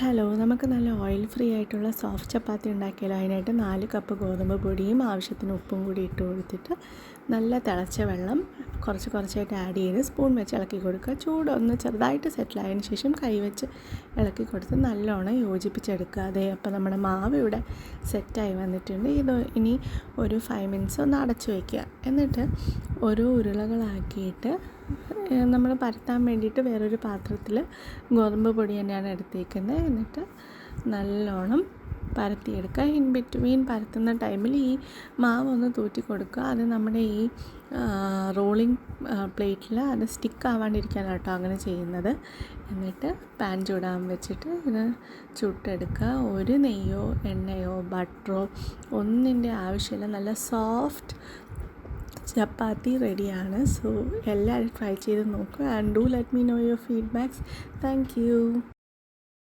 Hello, നമുക്ക് നല്ല oil free ആയിട്ടുള്ള സോഫ്റ്റ് ചപ്പാത്തി ഉണ്ടാക്കിയാലോ? അതിനായിട്ട് 4 കപ്പ് ഗോതമ്പ് പൊടിയും ആവശ്യത്തിന് ഉപ്പും കൂടി ഇട്ട് കൊടുത്തിട്ട് നല്ല തിളച്ച വെള്ളം കുറച്ചായിട്ട് ആഡ് ചെയ്ത് സ്പൂൺ വെച്ച് ഇളക്കി കൊടുക്കുക. ചൂടൊന്ന് ചെറുതായിട്ട് സെറ്റിലായതിന് ശേഷം കൈ വെച്ച് ഇളക്കി കൊടുത്ത് നല്ലോണം യോജിപ്പിച്ചെടുക്കുക. അതെ, അപ്പോൾ നമ്മുടെ മാവ് ഇവിടെ സെറ്റായി വന്നിട്ടുണ്ട്. ഇത് ഇനി ഒരു 5 മിനിറ്റ്സ് ഒന്ന് അടച്ചു വയ്ക്കുക. എന്നിട്ട് ഓരോ ഉരുളകളാക്കിയിട്ട് നമ്മൾ പരത്താൻ വേണ്ടിയിട്ട് വേറൊരു പാത്രത്തിൽ ഗോതമ്പ് പൊടി തന്നെയാണ് എടുത്തേക്കുന്നത്. എന്നിട്ട് നല്ലോണം പരത്തിയെടുക്കുക. ഇൻ ബിറ്റ്വീൻ പരത്തുന്ന ടൈമിൽ ഈ മാവ് ഒന്ന് തൂറ്റി കൊടുക്കുക. അത് നമ്മുടെ ഈ റോളിംഗ് പ്ലേറ്റിൽ അത് സ്റ്റിക്ക് ആവാണ്ടിരിക്കാനാണ് കേട്ടോ അങ്ങനെ ചെയ്യുന്നത്. എന്നിട്ട് പാൻ ചൂടാൻ വെച്ചിട്ട് ഇത് ചുട്ടെടുക്കുക. ഒരു നെയ്യോ എണ്ണയോ ബട്ടറോ ഒന്നിൻ്റെ ആവശ്യമില്ല. നല്ല സോഫ്റ്റ് ചപ്പാത്തി റെഡിയാണ്. സോ എല്ലാവരും ട്രൈ ചെയ്ത് നോക്കുക. And do let me no your feedbacks. Thank you.